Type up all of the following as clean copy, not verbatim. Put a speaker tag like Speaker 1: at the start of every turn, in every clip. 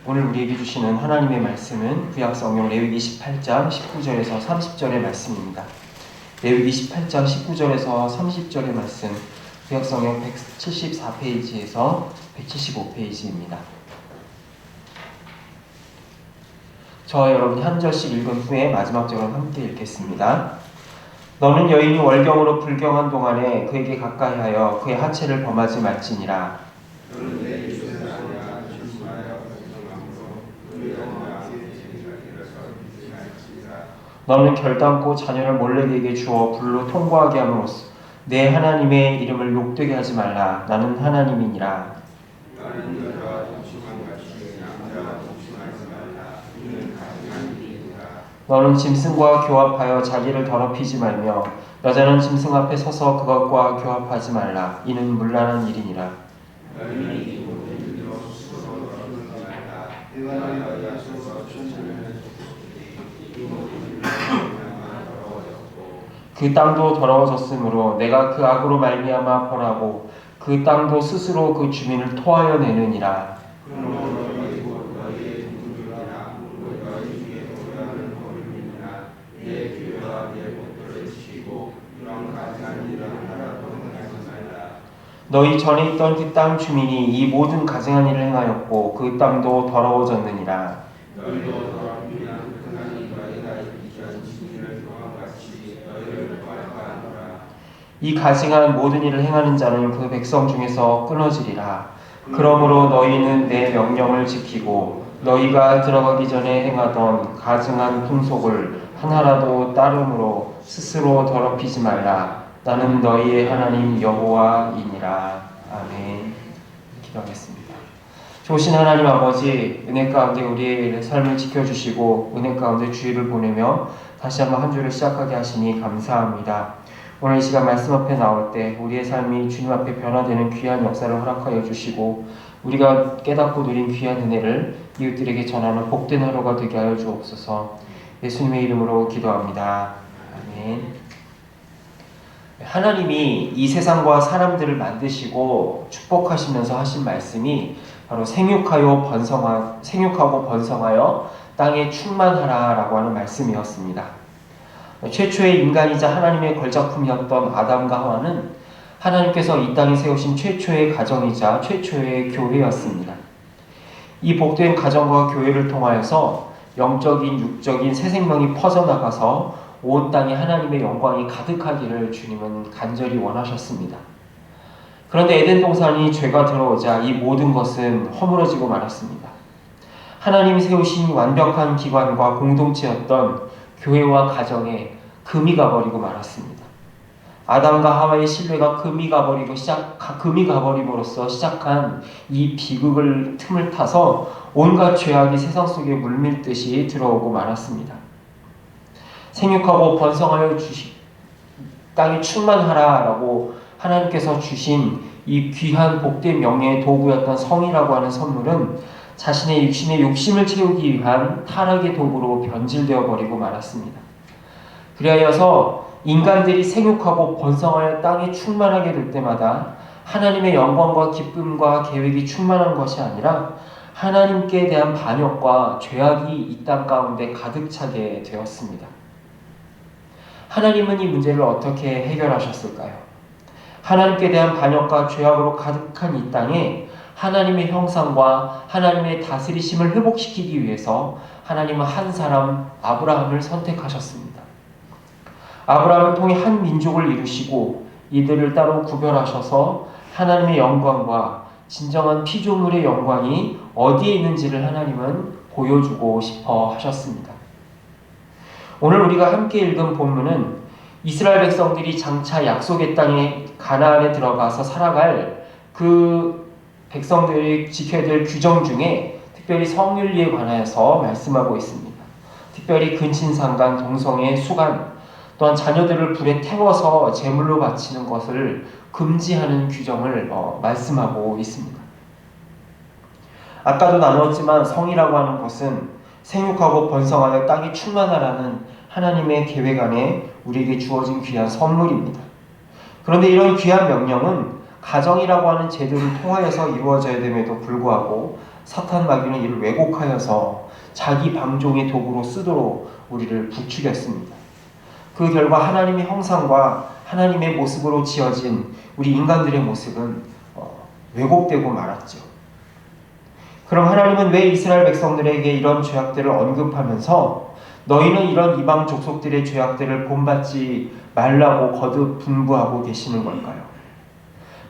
Speaker 1: 오늘 우리에게 주시는 하나님의 말씀은 구약성경 레위기 18장 19절에서 30절의 말씀입니다. 레위기 18장 19절에서 30절의 말씀, 구약성경 174페이지에서 175페이지입니다. 저와 여러분이 한 절씩 읽은 후에 마지막 절은 함께 읽겠습니다. 너는 여인이 월경으로 불경한 동안에 그에게 가까이하여 그의 하체를 범하지 말지니라. 너는 결단코 자녀를 몰래 그에게 주어 불로 통과하게 함으로써 내 하나님의 이름을 욕되게 하지 말라. 나는 하나님이니라. 너는 짐승과 교합하여 자기를 더럽히지 말며 여자는 짐승 앞에 서서 그것과 교합하지 말라. 이는 문란한 일이니라. 그 땅도 더러워졌으므로 내가 그 악으로 말미암아 벌하고 그 땅도 스스로 그 주민을 토하여 내느니라. 너희 전에 있던 그 땅 주민이 이 모든 가증한 일을 행하였고 그 땅도 더러워졌느니라. 이 가증한 모든 일을 행하는 자는 그 백성 중에서 끊어지리라. 그러므로 너희는 내 명령을 지키고 너희가 들어가기 전에 행하던 가증한 풍속을 하나라도 따름으로 스스로 더럽히지 말라. 나는 너희의 하나님 여호와이니라. 아멘. 기도하겠습니다. 좋으신 하나님 아버지, 은혜 가운데 우리의 삶을 지켜주시고 은혜 가운데 주의를 보내며 다시 한번 한 주를 시작하게 하시니 감사합니다. 오늘 이 시간 말씀 앞에 나올 때 우리의 삶이 주님 앞에 변화되는 귀한 역사를 허락하여 주시고 우리가 깨닫고 누린 귀한 은혜를 이웃들에게 전하는 복된 하루가 되게 하여 주옵소서. 예수님의 이름으로 기도합니다. 아멘. 하나님이 이 세상과 사람들을 만드시고 축복하시면서 하신 말씀이 바로 생육하고 번성하여 땅에 충만하라라고 하는 말씀이었습니다. 최초의 인간이자 하나님의 걸작품이었던 아담과 하와는 하나님께서 이 땅에 세우신 최초의 가정이자 최초의 교회였습니다. 이 복된 가정과 교회를 통하여서 영적인, 육적인 새 생명이 퍼져나가서 온 땅에 하나님의 영광이 가득하기를 주님은 간절히 원하셨습니다. 그런데 에덴 동산이 죄가 들어오자 이 모든 것은 허물어지고 말았습니다. 하나님이 세우신 완벽한 기관과 공동체였던 교회와 가정에 금이 가버리고 말았습니다. 아담과 하와의 신뢰가 금이 가버림으로써 시작한 이 비극을 틈을 타서 온갖 죄악이 세상 속에 물밀듯이 들어오고 말았습니다. 생육하고 번성하여 땅이 충만하라라고 하나님께서 주신 이 귀한 복된 명예의 도구였던 성이라고 하는 선물은 자신의 육신의 욕심을 채우기 위한 타락의 도구로 변질되어 버리고 말았습니다. 그리하여서 인간들이 생육하고 번성하여 땅이 충만하게 될 때마다 하나님의 영광과 기쁨과 계획이 충만한 것이 아니라 하나님께 대한 반역과 죄악이 이 땅 가운데 가득 차게 되었습니다. 하나님은 이 문제를 어떻게 해결하셨을까요? 하나님께 대한 반역과 죄악으로 가득한 이 땅에 하나님의 형상과 하나님의 다스리심을 회복시키기 위해서 하나님은 한 사람 아브라함을 선택하셨습니다. 아브라함을 통해 한 민족을 이루시고 이들을 따로 구별하셔서 하나님의 영광과 진정한 피조물의 영광이 어디에 있는지를 하나님은 보여주고 싶어 하셨습니다. 오늘 우리가 함께 읽은 본문은 이스라엘 백성들이 장차 약속의 땅에 가나안에 들어가서 살아갈 그 백성들이 지켜야 될 규정 중에 특별히 성윤리에 관하여서 말씀하고 있습니다. 특별히 근친상간, 동성애, 수간, 또한 자녀들을 불에 태워서 제물로 바치는 것을 금지하는 규정을 말씀하고 있습니다. 아까도 나누었지만 성이라고 하는 것은 생육하고 번성하여 땅이 충만하라는 하나님의 계획 안에 우리에게 주어진 귀한 선물입니다. 그런데 이런 귀한 명령은 가정이라고 하는 제도를 통하여서 이루어져야 됨에도 불구하고 사탄 마귀는 이를 왜곡하여서 자기 방종의 도구로 쓰도록 우리를 부추겼습니다. 그 결과 하나님의 형상과 하나님의 모습으로 지어진 우리 인간들의 모습은 왜곡되고 말았죠. 그럼 하나님은 왜 이스라엘 백성들에게 이런 죄악들을 언급하면서 너희는 이런 이방 족속들의 죄악들을 본받지 말라고 거듭 분부하고 계시는 걸까요?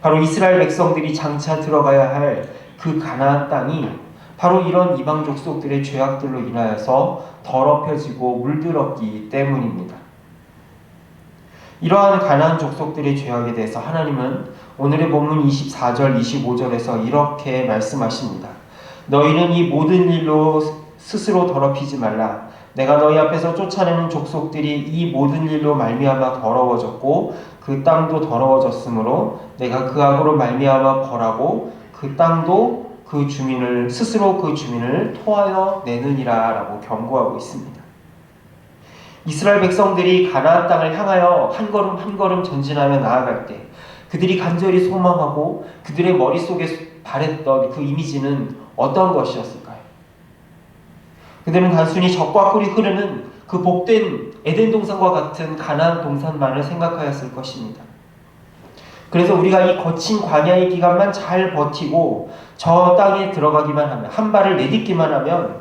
Speaker 1: 바로 이스라엘 백성들이 장차 들어가야 할 그 가나안 땅이 바로 이런 이방 족속들의 죄악들로 인하여서 더럽혀지고 물들었기 때문입니다. 이러한 가나안 족속들의 죄악에 대해서 하나님은 오늘의 본문 24절, 25절에서 이렇게 말씀하십니다. 너희는 이 모든 일로 스스로 더럽히지 말라. 내가 너희 앞에서 쫓아내는 족속들이 이 모든 일로 말미암아 더러워졌고 그 땅도 더러워졌으므로 내가 그 악으로 말미암아 벌하고 그 땅도 그 주민을 스스로 그 주민을 토하여 내느니라 라고 경고하고 있습니다. 이스라엘 백성들이 가나안 땅을 향하여 한 걸음 한 걸음 전진하며 나아갈 때 그들이 간절히 소망하고 그들의 머릿속에 바랬던 그 이미지는 어떤 것이었을까요? 그들은 단순히 젖과 꿀이 흐르는 그 복된 에덴 동산과 같은 가나안 동산만을 생각하였을 것입니다. 그래서 우리가 이 거친 광야의 기간만 잘 버티고 저 땅에 들어가기만 하면, 한 발을 내딛기만 하면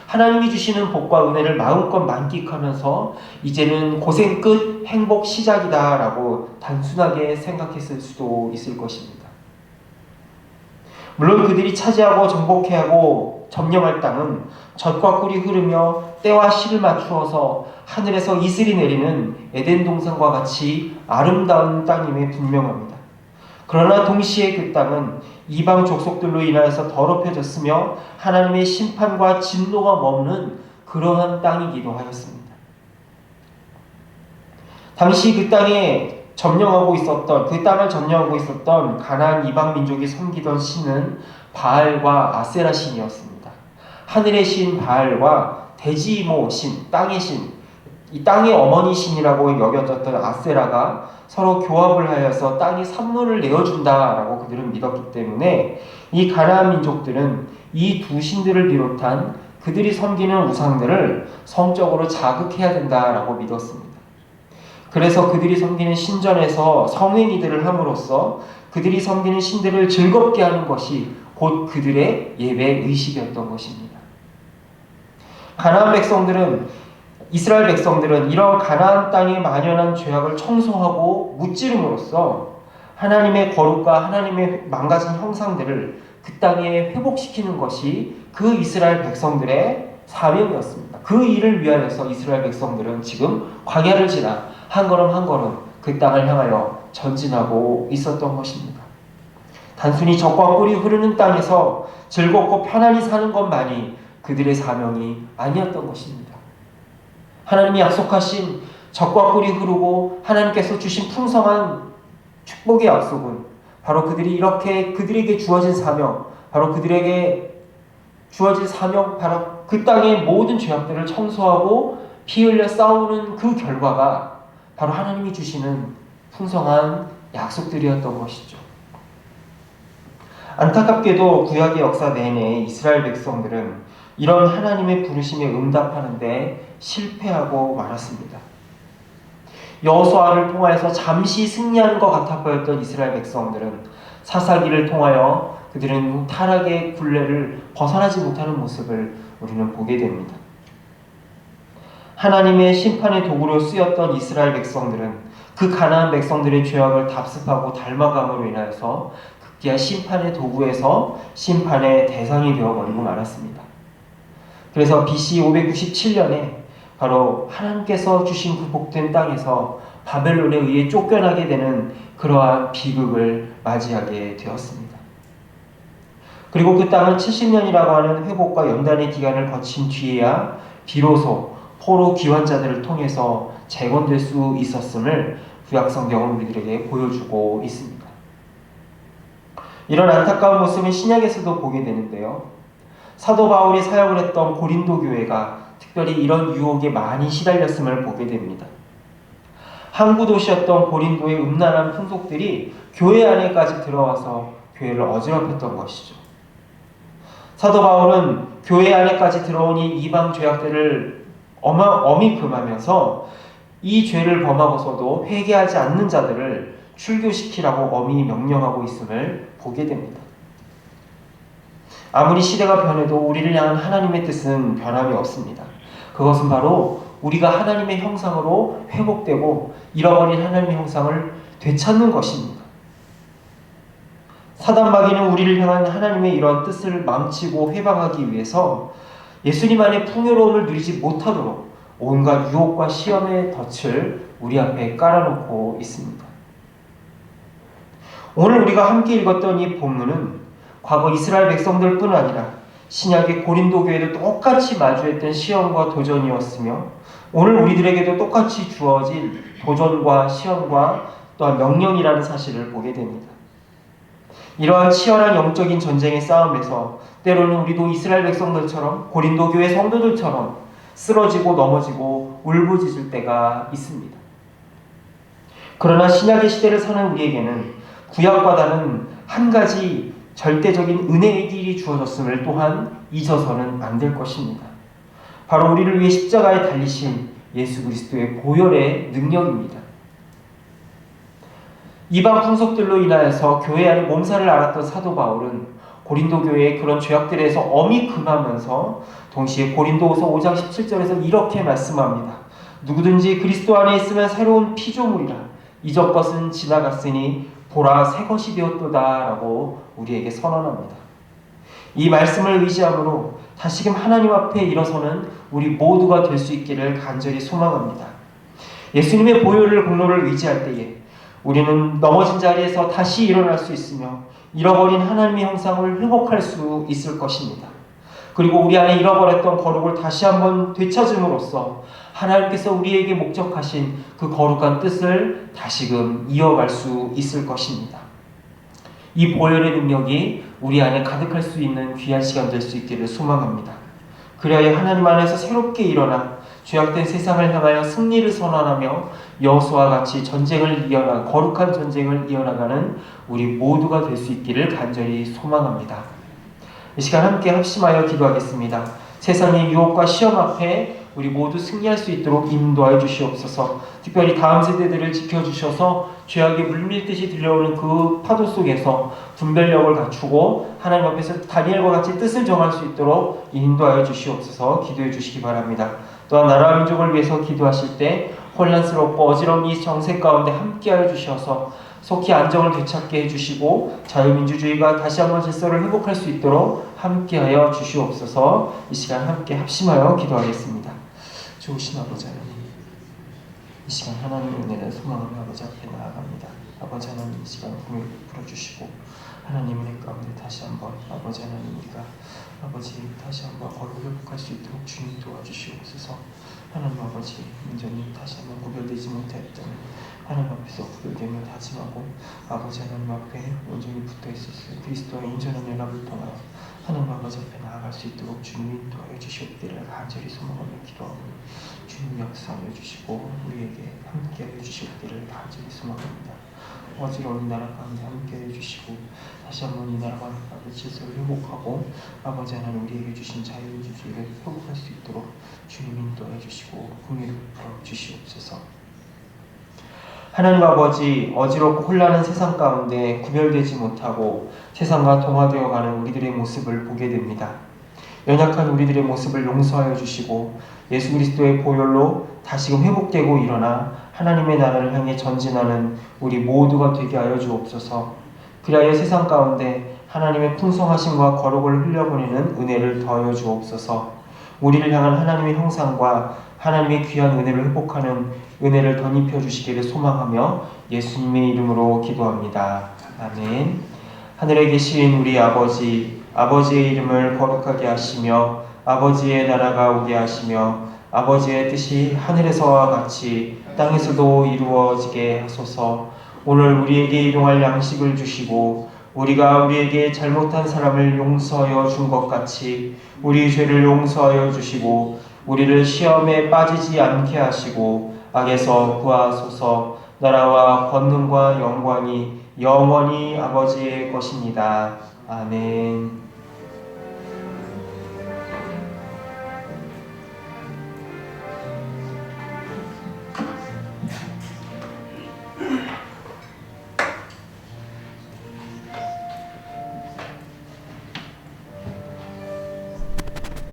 Speaker 1: 하나님이 주시는 복과 은혜를 마음껏 만끽하면서 이제는 고생 끝 행복 시작이다 라고 단순하게 생각했을 수도 있을 것입니다. 물론 그들이 차지하고 정복해야 하고 점령할 땅은 젖과 꿀이 흐르며 때와 시를 맞추어서 하늘에서 이슬이 내리는 에덴 동산과 같이 아름다운 땅임에 분명합니다. 그러나 동시에 그 땅은 이방 족속들로 인하여서 더럽혀졌으며 하나님의 심판과 진노가 머무는 그러한 땅이기도 하였습니다. 당시 그 땅을 점령하고 있었던 가나안 이방 민족이 섬기던 신은 바알과 아세라 신이었습니다. 하늘의 신 바알과 대지 이모 신, 땅의 신, 이 땅의 어머니 신이라고 여겨졌던 아세라가 서로 교합을 하여서 땅이 산물을 내어준다라고 그들은 믿었기 때문에 이 가나안 민족들은 이 두 신들을 비롯한 그들이 섬기는 우상들을 성적으로 자극해야 된다라고 믿었습니다. 그래서 그들이 섬기는 신전에서 성행위들을 함으로써 그들이 섬기는 신들을 즐겁게 하는 것이 곧 그들의 예배 의식이었던 것입니다. 이스라엘 백성들은 이런 가나안 땅에 만연한 죄악을 청소하고 무찌름으로써 하나님의 거룩과 하나님의 망가진 형상들을 그 땅에 회복시키는 것이 그 이스라엘 백성들의 사명이었습니다. 그 일을 위하여서 이스라엘 백성들은 지금 광야를 지나 한 걸음 한 걸음 그 땅을 향하여 전진하고 있었던 것입니다. 단순히 젖과 꿀이 흐르는 땅에서 즐겁고 편안히 사는 것만이 그들의 사명이 아니었던 것입니다. 하나님이 약속하신 젖과 꿀이 바로 하나님께서 주신 풍성한 축복의 약속은 바로 그들에게 주어진 사명, 바로 그 땅의 모든 죄악들을 청소하고 피 흘려 싸우는 그 결과가 바로 하나님이 주시는 풍성한 약속들이었던 것이죠. 안타깝게도 구약의 역사 내내 이스라엘 백성들은 이런 하나님의 부르심에 응답하는데 실패하고 말았습니다. 여호수아를 통하여서 잠시 승리하는 것 같아 보였던 이스라엘 백성들은 사사기를 통하여 그들은 타락의 굴레를 벗어나지 못하는 모습을 우리는 보게 됩니다. 하나님의 심판의 도구로 쓰였던 이스라엘 백성들은 그 가나안 백성들의 죄악을 답습하고 닮아감으로 인하여서 급기야 심판의 도구에서 심판의 대상이 되어버리고 말았습니다. 그래서 BC 597년에 바로 하나님께서 주신 그 복된 땅에서 바벨론에 의해 쫓겨나게 되는 그러한 비극을 맞이하게 되었습니다. 그리고 그 땅은 70년이라고 하는 회복과 연단의 기간을 거친 뒤에야 비로소 포로 귀환자들을 통해서 재건될 수 있었음을 구약성경은 우리들에게 보여주고 있습니다. 이런 안타까운 모습은 신약에서도 보게 되는데요. 사도 바울이 사역을 했던 고린도 교회가 특별히 이런 유혹에 많이 시달렸음을 보게 됩니다. 항구 도시였던 고린도의 음란한 풍속들이 교회 안에까지 들어와서 교회를 어지럽혔던 것이죠. 사도 바울은 교회 안에까지 들어온 이 이방 죄악들을 엄히 금하면서 이 죄를 범하고서도 회개하지 않는 자들을 출교시키라고 엄히 명령하고 있음을 보게 됩니다. 아무리 시대가 변해도 우리를 향한 하나님의 뜻은 변함이 없습니다. 그것은 바로 우리가 하나님의 형상으로 회복되고 잃어버린 하나님의 형상을 되찾는 것입니다. 사단 마귀는 우리를 향한 하나님의 이러한 뜻을 망치고 회방하기 위해서 예수님 안에 풍요로움을 누리지 못하도록 온갖 유혹과 시험의 덫을 우리 앞에 깔아놓고 있습니다. 오늘 우리가 함께 읽었던 이 본문은 과거 이스라엘 백성들뿐 아니라 신약의 고린도 교회도 똑같이 마주했던 시험과 도전이었으며 오늘 우리들에게도 똑같이 주어진 도전과 시험과 또한 명령이라는 사실을 보게 됩니다. 이러한 치열한 영적인 전쟁의 싸움에서 때로는 우리도 이스라엘 백성들처럼 고린도 교회 성도들처럼 쓰러지고 넘어지고 울부짖을 때가 있습니다. 그러나 신약의 시대를 사는 우리에게는 구약과 다른 한 가지 절대적인 은혜의 길이 주어졌음을 또한 잊어서는 안 될 것입니다. 바로 우리를 위해 십자가에 달리신 예수 그리스도의 보혈의 능력입니다. 이방 풍속들로 인하여서 교회 안에 몸살을 앓았던 사도 바울은 고린도 교회의 그런 죄악들에서 엄히 금하면서 동시에 고린도후서 5장 17절에서 이렇게 말씀합니다. 누구든지 그리스도 안에 있으면 새로운 피조물이라 이전 것은 지나갔으니 보라 새 것이 되었도다 라고 우리에게 선언합니다. 이 말씀을 의지함으로 다시금 하나님 앞에 일어서는 우리 모두가 될 수 있기를 간절히 소망합니다. 예수님의 보혈을 공로를 의지할 때에 우리는 넘어진 자리에서 다시 일어날 수 있으며 잃어버린 하나님의 형상을 회복할 수 있을 것입니다. 그리고 우리 안에 잃어버렸던 거룩을 다시 한번 되찾음으로써 하나님께서 우리에게 목적하신 그 거룩한 뜻을 다시금 이어갈 수 있을 것입니다. 이 보혈의 능력이 우리 안에 가득할 수 있는 귀한 시간 될 수 있기를 소망합니다. 그래야 하나님 안에서 새롭게 일어나 죄악된 세상을 향하여 승리를 선언하며 여호수아와 같이 거룩한 전쟁을 이어나가는 우리 모두가 될 수 있기를 간절히 소망합니다. 이 시간 함께 합심하여 기도하겠습니다. 세상의 유혹과 시험 앞에 우리 모두 승리할 수 있도록 인도하여 주시옵소서. 특별히 다음 세대들을 지켜주셔서 죄악이 물밀듯이 들려오는 그 파도 속에서 분별력을 갖추고 하나님 앞에서 다니엘과 같이 뜻을 정할 수 있도록 인도하여 주시옵소서. 기도해 주시기 바랍니다. 또한 나라와 민족을 위해서 기도하실 때 혼란스럽고 어지러운 이 정세 가운데 함께하여 주셔서 속히 안정을 되찾게 해주시고 자유민주주의가 다시 한번 질서를 회복할 수 있도록 함께하여 주시옵소서. 이 시간 함께 합심하여 기도하겠습니다. 좋으신 아버지 하나님, 이 시간 하나님의 은혜를 소망하며 아버지 앞에 나아갑니다. 아버지 하나님, 이 시간 공을 풀어주시고 하나님의 은혜 가운데 다시 한번 아버지 하나님 우리가 아버지 다시 한번 거룩을 회복할 수 있도록 주님 도와주시옵소서. 하나님 아버지 온전히 다시 한번 구별되지 못했던 하나님 앞에서 구별되며 다짐하고 아버지 하나님 앞에 온전히 붙어있었을 그리스도와 온전한 연합을 통하여 하나님 아버지 앞에 나아갈 수 있도록 주님 인도하여 주시옵기를 간절히 소망하며 기도하고 주님 역사하여 주시고 우리에게 함께하여 주시옵기를 간절히 소망합니다. 어지러운 이 나라 가운데 함께하여 주시고 다시 한번 이 나라가 질서를 회복하고 아버지 하나님 우리에게 주신 자유민주주의를 회복할 수 있도록 주님 인도하여 주시고 공의를 베풀어 주시옵소서. 하나님 아버지, 어지럽고 혼란한 세상 가운데 구별되지 못하고 세상과 동화되어가는 우리들의 모습을 보게 됩니다. 연약한 우리들의 모습을 용서하여 주시고 예수 그리스도의 보혈로 다시금 회복되고 일어나 하나님의 나라를 향해 전진하는 우리 모두가 되게 하여 주옵소서. 그리하여 세상 가운데 하나님의 풍성하심과 거룩을 흘려보내는 은혜를 더하여 주옵소서. 우리를 향한 하나님의 형상과 하나님의 귀한 은혜를 회복하는 은혜를 덧입혀 주시기를 소망하며 예수님의 이름으로 기도합니다. 아멘. 하늘에 계신 우리 아버지, 아버지의 이름을 거룩하게 하시며 아버지의 나라가 오게 하시며 아버지의 뜻이 하늘에서와 같이 땅에서도 이루어지게 하소서. 오늘 우리에게 일용할 양식을 주시고 우리가 우리에게 잘못한 사람을 용서하여 준 것 같이 우리 죄를 용서하여 주시고 우리를 시험에 빠지지 않게 하시고 악에서 구하소서. 나라와 권능과 영광이 영원히 아버지의 것입니다. 아멘.